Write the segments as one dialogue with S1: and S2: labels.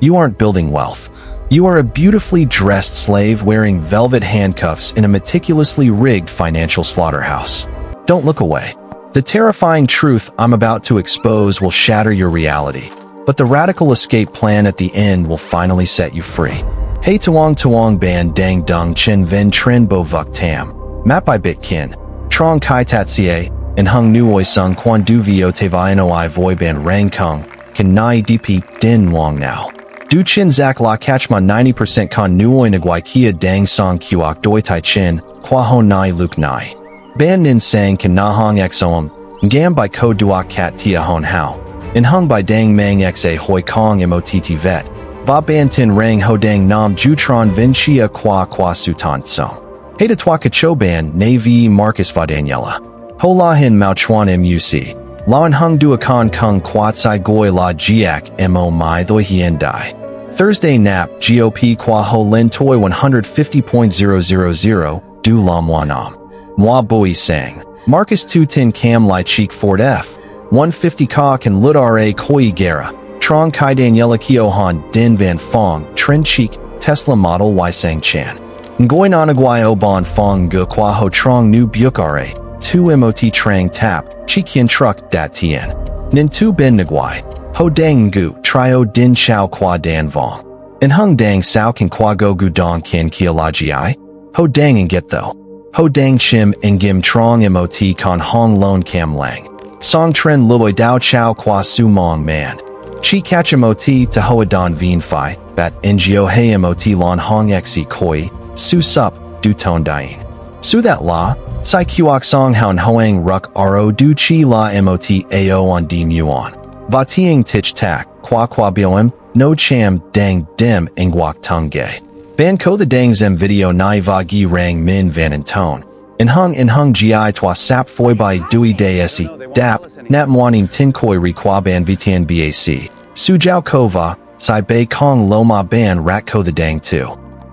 S1: You aren't building wealth. You are a beautifully dressed slave wearing velvet handcuffs in a meticulously rigged financial slaughterhouse. Don't look away. The terrifying truth I'm about to expose will shatter your reality, but the radical escape plan at the end will finally set you free. Hey tuong ban dang dung chen ven tren bo vuk tam. Map by bit kin. Trong kai tat sie, and hung nuoi sung quan du vio te vai noi voi ban rang kung, kan nai dp din wong now. Du chin zak la catch ma 90% con nuoi nagwai kia dang song kuok doi tai chin, qua ho nai luk nai. Ban nin sang kan na hong xoam, ngam by ko duok kat tia hon hao. In hung by dang mang xa hoi kong mott vet. Va ban tin rang ho dang nam jutron vin chia qua sutan song. Hey to twaka cho ban na vi Marcus va Daniela. Ho la hin mao chuan muc. Lawan hung duakan kung quat sai goi la jiak mo mai doi hien dai. Thursday nap GOP qua ho lin toi 150.000 du lam wanam. Moi boi sang. Marcus 210 cam lai cheek ford f. 150 ka kan lut ra koi gara. Trong kai Daniela kio han din van fong tren cheek Tesla model y sang chan. Ngoi nanagwai o bon fong gu qua ho trong nu byuk ra. 2 mot trang tap chikien truck dat tien. Nin tu ben nagwai. Ho dang gu trio din chao qua dan vong. And hung dang sao kan qua go gu dong kin kia la gi. Ho dang and get though. Ho dang chim and gim trong mot con hong lon cam lang. Song tren loi dao chao qua su mong man. Chi catch mot to hoa don vien phi, bat ngo hey mot lon hong xe koi, su sup, du ton dien. Su that la, sai kuok song houn hoang ruk ro du chi la mot ao on di muon. Va tieng tich tak, qua bioem, no cham dang dim nguok tung gay. Ban ko the dang zem video nai va gi rang min van and tone. In hung gi twa sap foi by dui de se, dap, nat mwanim tin koi ri qua ban vtn bac. Su jiao kova, sai bei kong loma ban rat ko the dang tu.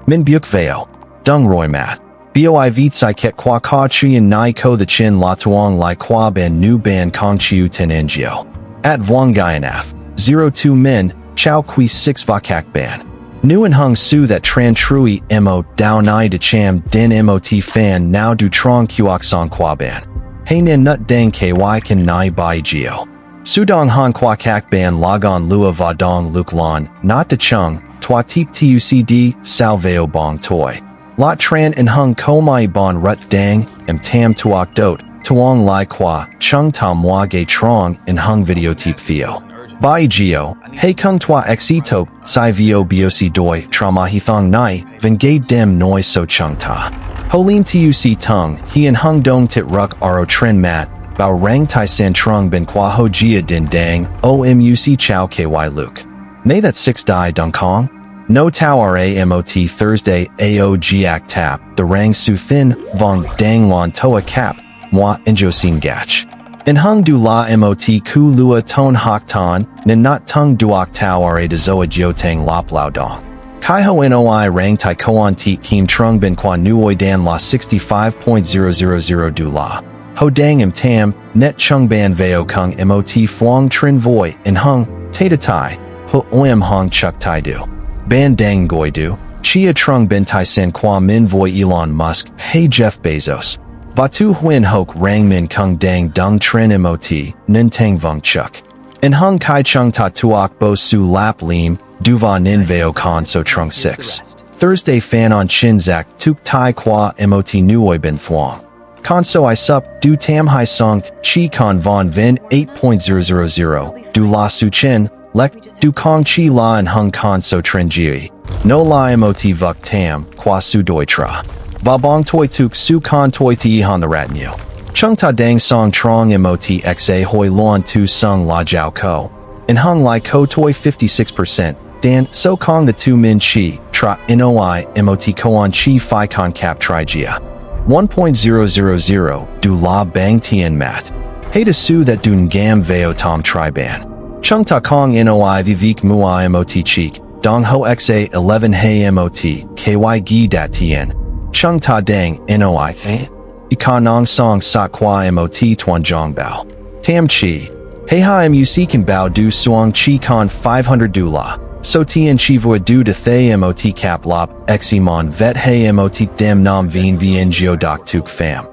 S1: Min buk veo. Dung roy mat. Boi vit sai ket qua ka chi and nai ko the chin la tuong lai qua ban nu ban kong chiu ten ngio. At vuong gyanaf. 02 min, chow qui 6 vakak ban. Nu and hung su that tran trui mo dao nai de cham din mot fan now du trong kuok song qua ban. Hey nin nut dang ky kan nai bai geo. Sudong han qua kak ban logon lua va dong luk lon, not de chung, twa tip tucd, salveo bong toy. Lot tran and hung ko mai bon rut dang, tam tuok dot, tuong lai qua, chung tam wa gay trong and hung video tip theo. Bai geo, hey kung twa exito, sai vio boc doi, trauma hi thong nai, van gay dem noi so chung ta. Holin tuc tung, he and hung dong tit ruk ro tren mat, bao rang tai san trung ben qua ho jia din dang, omuc chow ky luke. Nay that 6 die dong kong? No tau ra mot Thursday ao giak tap, the rang su thin, vong dang lon toa cap, moi enjosin gach. In hung du la mot ku lua ton hok ton, nin not tung duok tau ra de zoa jiotang lop lao dong. Kai ho noi rang tai koan ti kim trung ben qua nuoi dan la 65.000 du la. Ho dang tam, net chung ban veo kung mot fuang trin voi, in hung, tata tai, ho oim hong chuk tai du. Ban dang goi du, chia trung ben tai sen qua min voi Elon Musk, hey Jeff Bezos. Batu huin hok rang min kung dang dung tren mot, nin tang vung chuk. In hung kai chung ta tuok bo su lap lim, duva nin veo con so trung 6. Thursday fan on chinzak tuk tai qua mot nuoi ben thuong. Con so I sup, du tam hai song, chi con von vin 8.000, du la su chin, lek, du kong chi la and hung con so tren ji. No la mot vuk tam, qua su doi tra. Va bong toi tuk su con toi ti han the rat new. Chung ta dang song trong mot xa hoi luan tu sung la jiao ko. In hung lai ko toi 56%, dan so kong the 2 min chi, tra noi mot koan chi fi con cap tri jia. 1.000, du la bang tien mat. Hey to su that dun gam veo tom tri ban. Chung ta kong noi vivik mua mot cheek, dong ho xa 11 hey mot, ky gi dat tien. Chung ta dang noi eh? Ika nong song sa qua mot tuan jong bao. Tam chi. Hey ha muc kan bao du suang chi con 500 du la. So tien chi vui du de thay mot cap lop, eximon vet hay mot dem nam vien vngio doc tuk fam.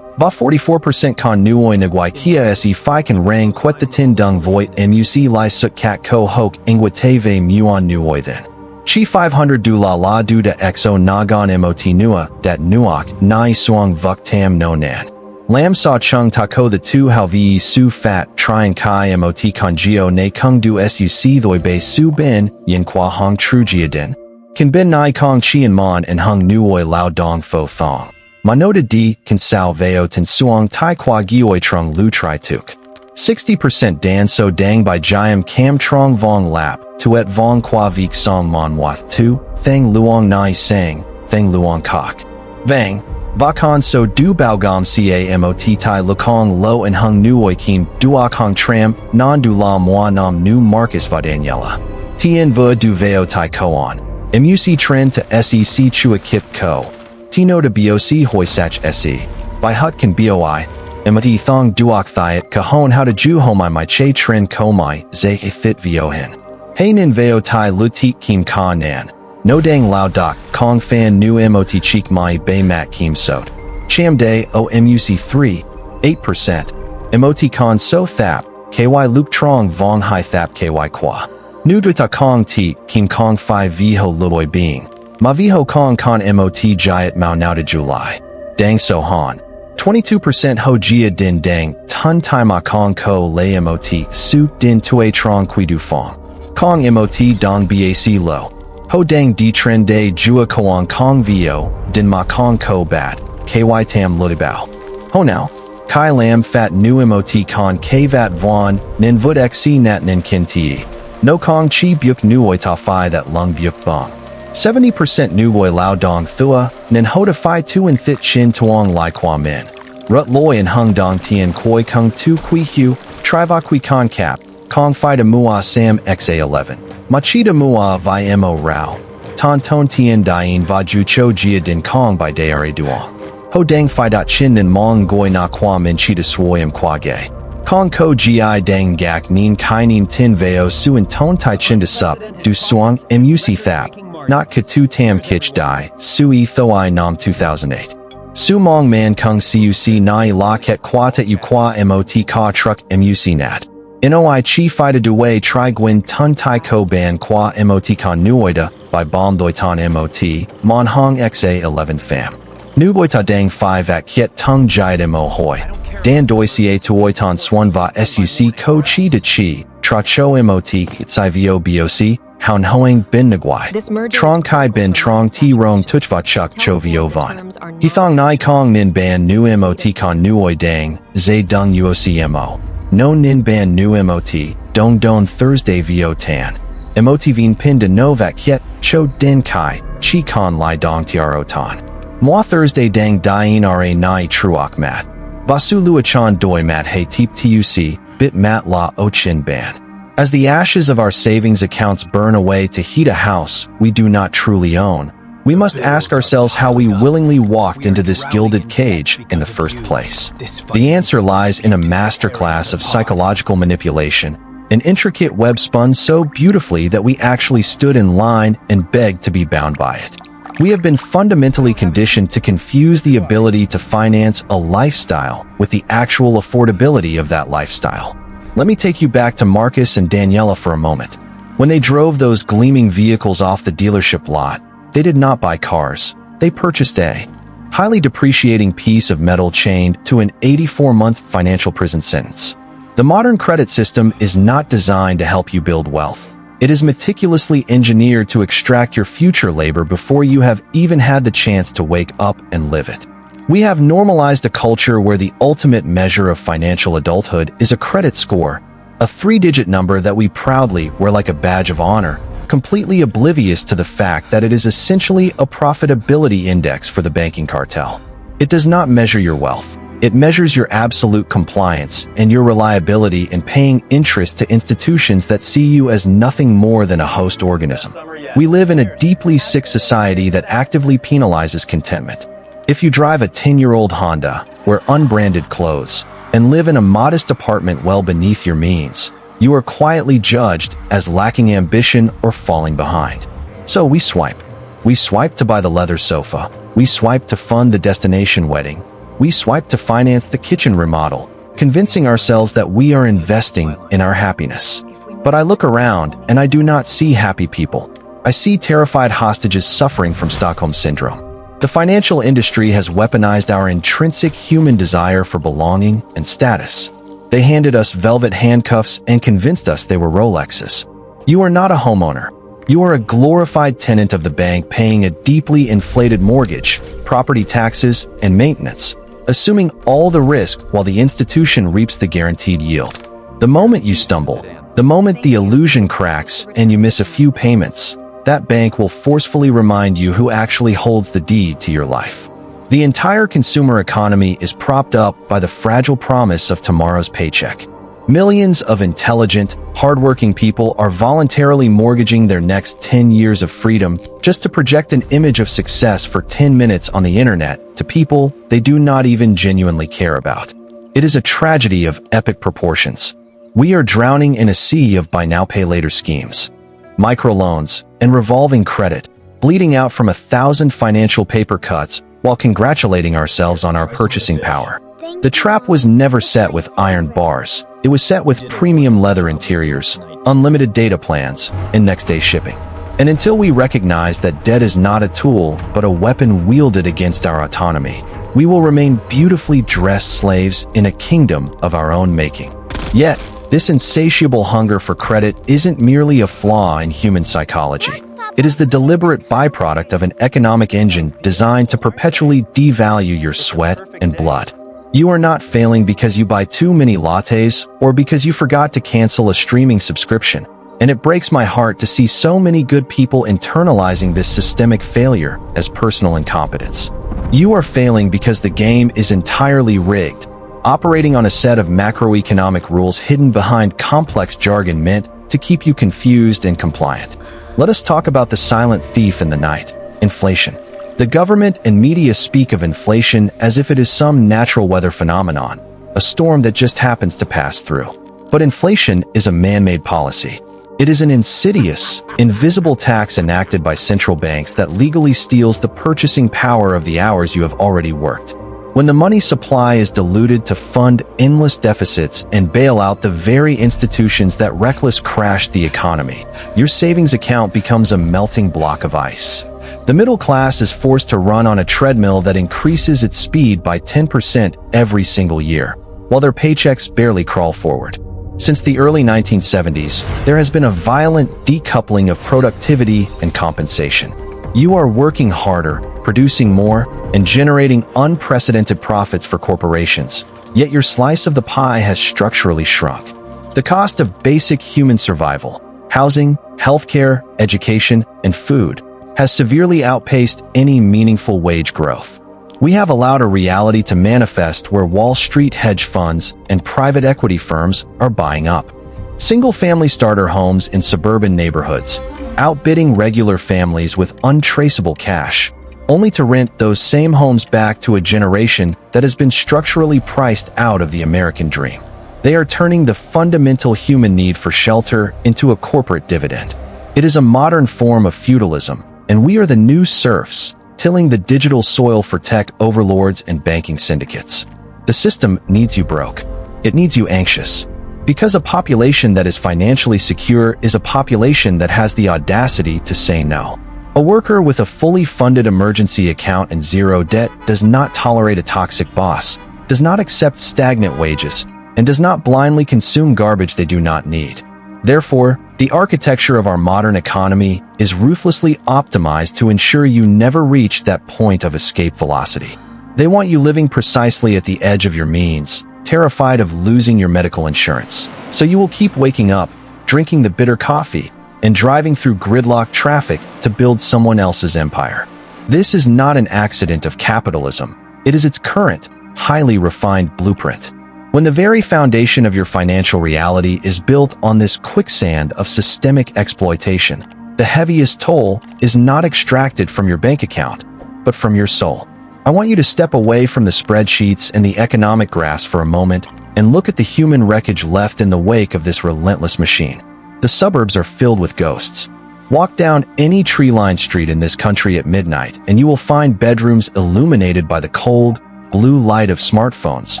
S1: Va 44% con nuoi nagwai kia se fi kan rang quet the tin dung voit muc li suk cat ko hok ingwateve muon nuoi then. Chi 500 du la du de exo nagon mot nua, dat nuok, nai suang vuk tam no nan. Lam sa chung tako the tu how vi su fat, trien kai mot con geo ne kung du suc thoi bei su bin, yin qua hong tru jiadin. Kan bin nai kong chien mon and hung nuoi lao dong fo thong. Manota di, kan sao veo ten suang tai qua gioi trung lu tri tuk. 60% dan so dang by jiam cam trong vong lap, tuet vong qua vik song mon wat tu, thang luong nai sang, thang luong kok. Vang. Vakan so du baogam camot tai lukong lo and hung nuoi kim duok hong tram, non du la moi nam nu Marcus va Daniela. Tien vu du veo tai koan. Muc trend to sec chua kip ko. Tino to boc hoisach se. By hut kan boi. Emati thong duok thiet kahon how to ju homai my che trend komai, ze he fit viohin. Hey nin veo tai lutik kim ka nan. No dang lao doc, kong fan nu mot cheek mai bay mat kim sot. Cham day o muc 3, 8%. Mot con so thap, ky luke trong vong hai thap ky qua. Nu duita kong ti, kim kong 5 viho luloi being. Ma viho kong con mot jiat mao now to July. Dang so han. 22% ho jia din dang, ton tai ma kong ko lay mot, su din tue trong qui du fong. Kong mot dong bac lo. Ho dang di trend day jua koang kong vio, din ma kong ko bat, ky tam lutibao. Ho now. Kai lam fat nu mot con k vat vuan, nin vut xc nat nin kin ti. No kong chi byuk nuoi ta fi that lung byuk bong. 70% nuoi lao dong thua, nin ho to fi tu and thit chin tuong lai qua min. Rut loi and hung dong tien koi kung tu qui hu, triva qui con cap, kong fi to mua sam xa11. Machida mua vi mo rao. Ton ton tien dien va ju cho jia din kong by dare duong. Ho dang fi dot chin nin mong goi na qua min chita swoyam qua gay. Kong ko gi dang gak nin kai nin tin veo su and ton tai chin to sup, du suang, muc thap. Not katu tam kich dai, sui thoi nam 2008. Su mong man kung cuc nai la ket qua tet u qua mot ka truck muc nat. Noi chi fi to duway tri gwin ton tai ko ban qua mot con nuoida by bom doi ton mot, mon hong xa11 fam. Nu boi ta dang 5 at kiet tung jide mo hoi. Dan doi ca tuoi ton swan va suc ko chi de chi, tra cho mot, tsai vo boc, houn hoing bin nagwai. Trong kai bin trong ti rong tuchva chuk cho vio van. He thong nai kong nin ban nu mot con nuoi dang, zay dung uocmo. No nin ban nu mot, dong don Thursday vo tan. Mot vien pin de novak yet, cho din kai, chi con lai dong tiaro tan. Moi Thursday dang dien ra nai truok mat. Basu luachan doi mat hey teep tuc, bit mat la ochin ban. As the ashes of our savings accounts burn away to heat a house we do not truly own, we must ask ourselves how we willingly walked into this gilded cage in the first place. The answer lies in a masterclass of psychological manipulation, an intricate web spun so beautifully that we actually stood in line and begged to be bound by it. We have been fundamentally conditioned to confuse the ability to finance a lifestyle with the actual affordability of that lifestyle. Let me take you back to Marcus and Daniela for a moment. When they drove those gleaming vehicles off the dealership lot, they did not buy cars. They purchased a highly depreciating piece of metal chained to an 84-month financial prison sentence. The modern credit system is not designed to help you build wealth. It is meticulously engineered to extract your future labor before you have even had the chance to wake up and live it. We have normalized a culture where the ultimate measure of financial adulthood is a credit score, a 3-digit number that we proudly wear like a badge of honor, completely oblivious to the fact that it is essentially a profitability index for the banking cartel. It does not measure your wealth. It measures your absolute compliance and your reliability in paying interest to institutions that see you as nothing more than a host organism. We live in a deeply sick society that actively penalizes contentment. If you drive a 10-year-old Honda, wear unbranded clothes, and live in a modest apartment well beneath your means, You are quietly judged as lacking ambition or falling behind. So we swipe. We swipe to buy the leather sofa. We swipe to fund the destination wedding. We swipe to finance the kitchen remodel, convincing ourselves that we are investing in our happiness. But I look around and I do not see happy people. I see terrified hostages suffering from Stockholm Syndrome. The financial industry has weaponized our intrinsic human desire for belonging and status. They handed us velvet handcuffs and convinced us they were Rolexes. You are not a homeowner. You are a glorified tenant of the bank paying a deeply inflated mortgage, property taxes, and maintenance, assuming all the risk while the institution reaps the guaranteed yield. The moment you stumble, the moment the illusion cracks and you miss a few payments, that bank will forcefully remind you who actually holds the deed to your life. The entire consumer economy is propped up by the fragile promise of tomorrow's paycheck. Millions of intelligent, hardworking people are voluntarily mortgaging their next 10 years of freedom just to project an image of success for 10 minutes on the internet to people they do not even genuinely care about. It is a tragedy of epic proportions. We are drowning in a sea of buy now pay later schemes, microloans, and revolving credit, bleeding out from 1,000 financial paper cuts while congratulating ourselves on our purchasing power. The trap was never set with iron bars. It was set with premium leather interiors, unlimited data plans, and next-day shipping. And until we recognize that debt is not a tool, but a weapon wielded against our autonomy, we will remain beautifully dressed slaves in a kingdom of our own making. Yet, this insatiable hunger for credit isn't merely a flaw in human psychology. It is the deliberate byproduct of an economic engine designed to perpetually devalue your sweat and blood. You are not failing because you buy too many lattes or because you forgot to cancel a streaming subscription. And it breaks my heart to see so many good people internalizing this systemic failure as personal incompetence. You are failing because the game is entirely rigged, operating on a set of macroeconomic rules hidden behind complex jargon meant to keep you confused and compliant. Let us talk about the silent thief in the night, inflation. The government and media speak of inflation as if it is some natural weather phenomenon, a storm that just happens to pass through. But inflation is a man-made policy. It is an insidious, invisible tax enacted by central banks that legally steals the purchasing power of the hours you have already worked. When the money supply is diluted to fund endless deficits and bail out the very institutions that recklessly crashed the economy, your savings account becomes a melting block of ice. The middle class is forced to run on a treadmill that increases its speed by 10% every single year, while their paychecks barely crawl forward. Since the early 1970s, there has been a violent decoupling of productivity and compensation. You are working harder, producing more, and generating unprecedented profits for corporations, yet your slice of the pie has structurally shrunk. The cost of basic human survival, housing, healthcare, education, and food, has severely outpaced any meaningful wage growth. We have allowed a reality to manifest where Wall Street hedge funds and private equity firms are buying up single-family starter homes in suburban neighborhoods, outbidding regular families with untraceable cash, only to rent those same homes back to a generation that has been structurally priced out of the American dream. They are turning the fundamental human need for shelter into a corporate dividend. It is a modern form of feudalism, and we are the new serfs, tilling the digital soil for tech overlords and banking syndicates. The system needs you broke. It needs you anxious. Because a population that is financially secure is a population that has the audacity to say no. A worker with a fully funded emergency account and zero debt does not tolerate a toxic boss, does not accept stagnant wages, and does not blindly consume garbage they do not need. Therefore, the architecture of our modern economy is ruthlessly optimized to ensure you never reach that point of escape velocity. They want you living precisely at the edge of your means, terrified of losing your medical insurance. So you will keep waking up, drinking the bitter coffee, and driving through gridlock traffic to build someone else's empire. This is not an accident of capitalism. It is its current, highly refined blueprint. When the very foundation of your financial reality is built on this quicksand of systemic exploitation, the heaviest toll is not extracted from your bank account, but from your soul. I want you to step away from the spreadsheets and the economic graphs for a moment and look at the human wreckage left in the wake of this relentless machine. The suburbs are filled with ghosts. Walk down any tree-lined street in this country at midnight, and you will find bedrooms illuminated by the cold, blue light of smartphones,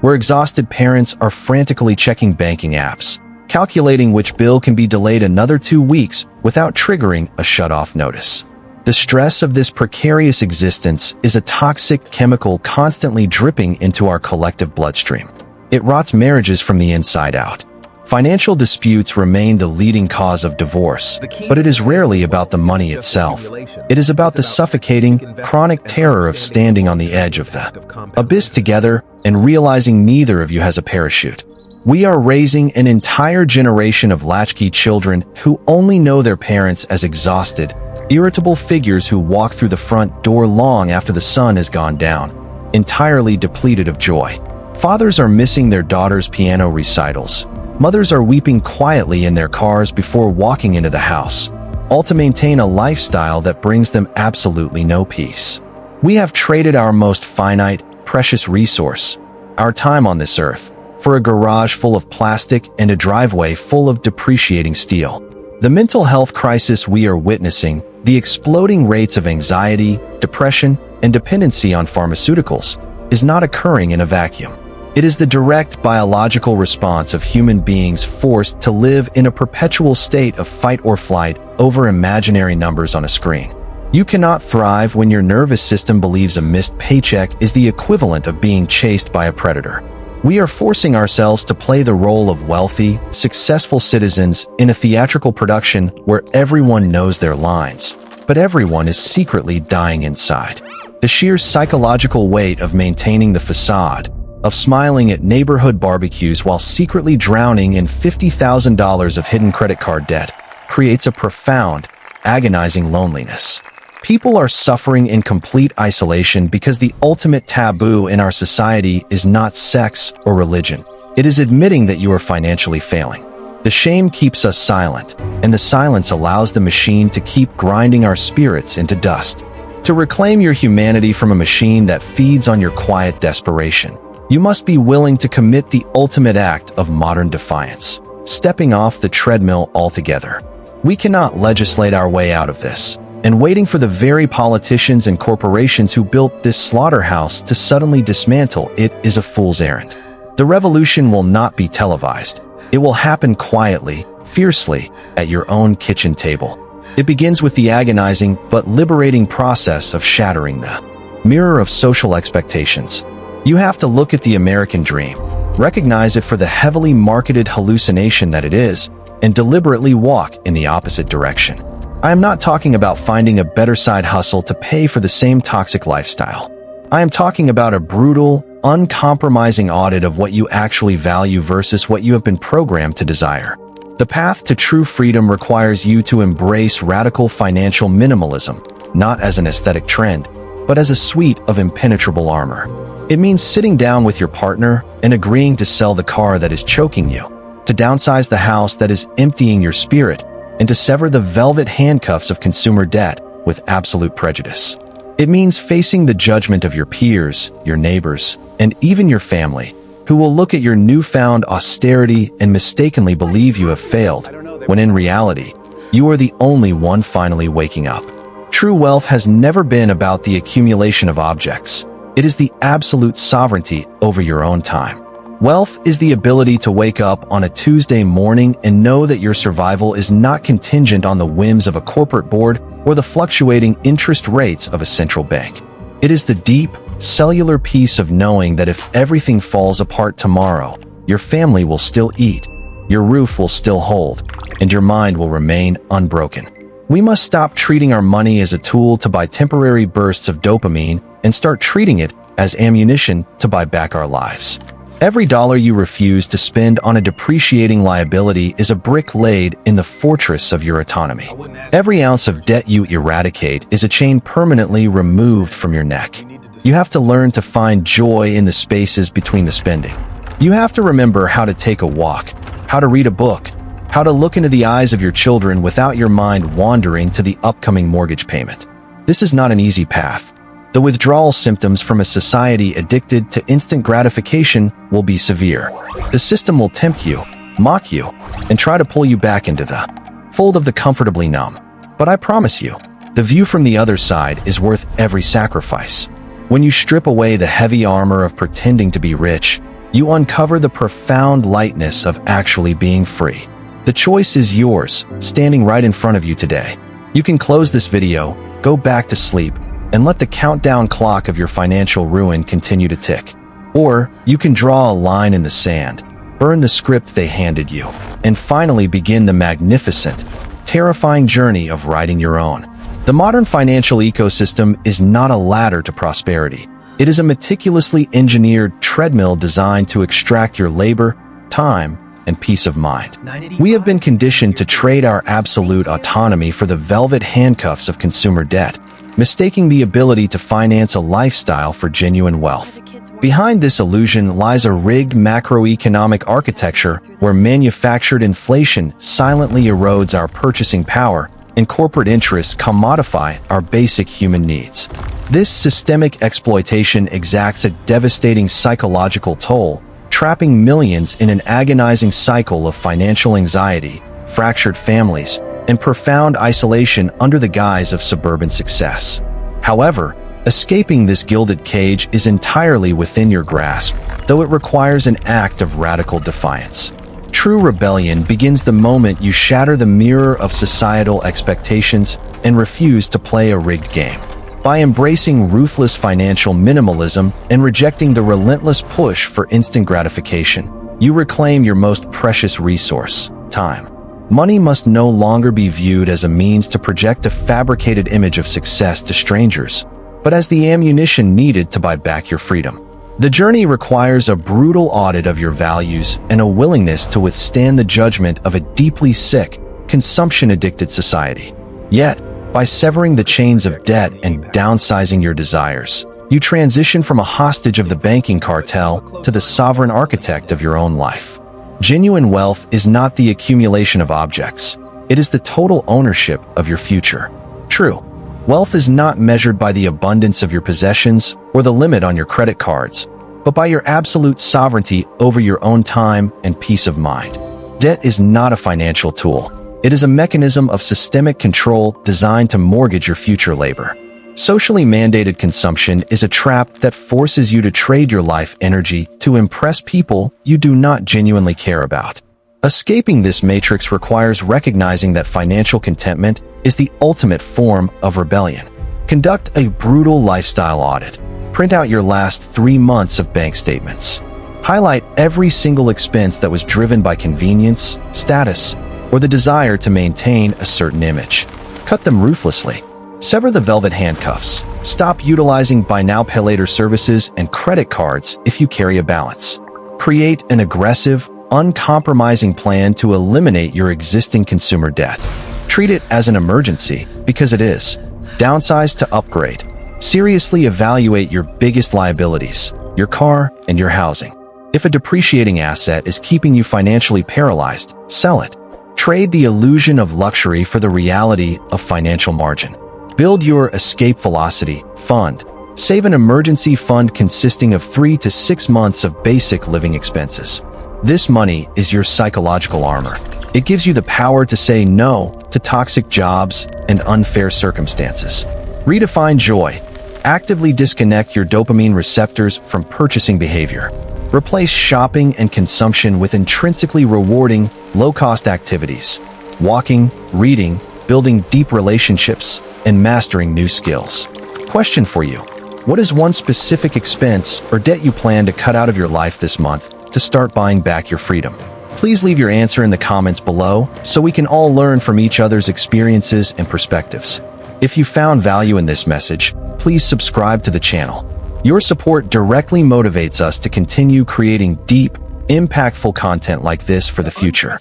S1: where exhausted parents are frantically checking banking apps, calculating which bill can be delayed another 2 weeks without triggering a shut-off notice. The stress of this precarious existence is a toxic chemical constantly dripping into our collective bloodstream. It rots marriages from the inside out. Financial disputes remain the leading cause of divorce, but it is rarely about the money itself. It is about the suffocating, chronic terror of standing on the edge of the abyss together and realizing neither of you has a parachute. We are raising an entire generation of latchkey children who only know their parents as exhausted, irritable figures who walk through the front door long after the sun has gone down, entirely depleted of joy. Fathers are missing their daughters' piano recitals. Mothers are weeping quietly in their cars before walking into the house, all to maintain a lifestyle that brings them absolutely no peace. We have traded our most finite, precious resource, our time on this earth, for a garage full of plastic and a driveway full of depreciating steel. The mental health crisis we are witnessing, the exploding rates of anxiety, depression, and dependency on pharmaceuticals, is not occurring in a vacuum. It is the direct biological response of human beings forced to live in a perpetual state of fight or flight over imaginary numbers on a screen. You cannot thrive when your nervous system believes a missed paycheck is the equivalent of being chased by a predator. We are forcing ourselves to play the role of wealthy, successful citizens in a theatrical production where everyone knows their lines, but everyone is secretly dying inside. The sheer psychological weight of maintaining the facade, of smiling at neighborhood barbecues while secretly drowning in $50,000 of hidden credit card debt, creates a profound, agonizing loneliness. People are suffering in complete isolation because the ultimate taboo in our society is not sex or religion. It is admitting that you are financially failing. The shame keeps us silent, and the silence allows the machine to keep grinding our spirits into dust. To reclaim your humanity from a machine that feeds on your quiet desperation, you must be willing to commit the ultimate act of modern defiance, stepping off the treadmill altogether. We cannot legislate our way out of this, and waiting for the very politicians and corporations who built this slaughterhouse to suddenly dismantle it is a fool's errand. The revolution will not be televised. It will happen quietly, fiercely, at your own kitchen table. It begins with the agonizing but liberating process of shattering the mirror of social expectations. You have to look at the American dream, recognize it for the heavily marketed hallucination that it is, and deliberately walk in the opposite direction. I am not talking about finding a better side hustle to pay for the same toxic lifestyle. I am talking about a brutal, uncompromising audit of what you actually value versus what you have been programmed to desire. The path to true freedom requires you to embrace radical financial minimalism, not as an aesthetic trend, but as a suite of impenetrable armor. It means sitting down with your partner and agreeing to sell the car that is choking you, to downsize the house that is emptying your spirit, and to sever the velvet handcuffs of consumer debt with absolute prejudice. It means facing the judgment of your peers, your neighbors, and even your family, who will look at your newfound austerity and mistakenly believe you have failed, when in reality, you are the only one finally waking up. True wealth has never been about the accumulation of objects. It is the absolute sovereignty over your own time. Wealth is the ability to wake up on a Tuesday morning and know that your survival is not contingent on the whims of a corporate board or the fluctuating interest rates of a central bank. It is the deep, cellular peace of knowing that if everything falls apart tomorrow, your family will still eat, your roof will still hold, and your mind will remain unbroken. We must stop treating our money as a tool to buy temporary bursts of dopamine and start treating it as ammunition to buy back our lives. Every dollar you refuse to spend on a depreciating liability is a brick laid in the fortress of your autonomy. Every ounce of debt you eradicate is a chain permanently removed from your neck. You have to learn to find joy in the spaces between the spending. You have to remember how to take a walk, how to read a book, how to look into the eyes of your children without your mind wandering to the upcoming mortgage payment. This is not an easy path, The withdrawal symptoms from a society addicted to instant gratification will be severe. The system will tempt you, mock you, and try to pull you back into the fold of the comfortably numb. But I promise you, the view from the other side is worth every sacrifice. When you strip away the heavy armor of pretending to be rich, you uncover the profound lightness of actually being free. The choice is yours, standing right in front of you today. You can close this video, go back to sleep, and let the countdown clock of your financial ruin continue to tick. Or you can draw a line in the sand, burn the script they handed you, and finally begin the magnificent, terrifying journey of writing your own. The modern financial ecosystem is not a ladder to prosperity. It is a meticulously engineered treadmill designed to extract your labor, time, and peace of mind. We have been conditioned to trade our absolute autonomy for the velvet handcuffs of consumer debt, mistaking the ability to finance a lifestyle for genuine wealth. Behind this illusion lies a rigged macroeconomic architecture where manufactured inflation silently erodes our purchasing power and corporate interests commodify our basic human needs. This systemic exploitation exacts a devastating psychological toll, trapping millions in an agonizing cycle of financial anxiety, fractured families, and profound isolation under the guise of suburban success. However, escaping this gilded cage is entirely within your grasp, though it requires an act of radical defiance. True rebellion begins the moment you shatter the mirror of societal expectations and refuse to play a rigged game. By embracing ruthless financial minimalism and rejecting the relentless push for instant gratification, you reclaim your most precious resource, time. Money must no longer be viewed as a means to project a fabricated image of success to strangers, but as the ammunition needed to buy back your freedom. The journey requires a brutal audit of your values and a willingness to withstand the judgment of a deeply sick, consumption-addicted society. Yet, by severing the chains of debt and downsizing your desires, you transition from a hostage of the banking cartel to the sovereign architect of your own life. Genuine wealth is not the accumulation of objects. It is the total ownership of your future. True, wealth is not measured by the abundance of your possessions or the limit on your credit cards, but by your absolute sovereignty over your own time and peace of mind. Debt is not a financial tool. It is a mechanism of systemic control designed to mortgage your future labor. Socially mandated consumption is a trap that forces you to trade your life energy to impress people you do not genuinely care about. Escaping this matrix requires recognizing that financial contentment is the ultimate form of rebellion. Conduct a brutal lifestyle audit. Print out your last 3 months of bank statements. Highlight every single expense that was driven by convenience, status, or the desire to maintain a certain image. Cut them ruthlessly. Sever the velvet handcuffs. Stop utilizing buy now pay later services and credit cards if you carry a balance. Create an aggressive, uncompromising plan to eliminate your existing consumer debt. Treat it as an emergency, because it is. Downsize to upgrade. Seriously evaluate your biggest liabilities, your car and your housing. If a depreciating asset is keeping you financially paralyzed, sell it. Trade the illusion of luxury for the reality of financial margin. Build your escape velocity fund. Save an emergency fund consisting of 3 to 6 months of basic living expenses. This money is your psychological armor. It gives you the power to say no to toxic jobs and unfair circumstances. Redefine joy. Actively disconnect your dopamine receptors from purchasing behavior. Replace shopping and consumption with intrinsically rewarding, low-cost activities. Walking, reading, building deep relationships, and mastering new skills. Question for you. What is one specific expense or debt you plan to cut out of your life this month to start buying back your freedom? Please leave your answer in the comments below so we can all learn from each other's experiences and perspectives. If you found value in this message, please subscribe to the channel. Your support directly motivates us to continue creating deep, impactful content like this for the future.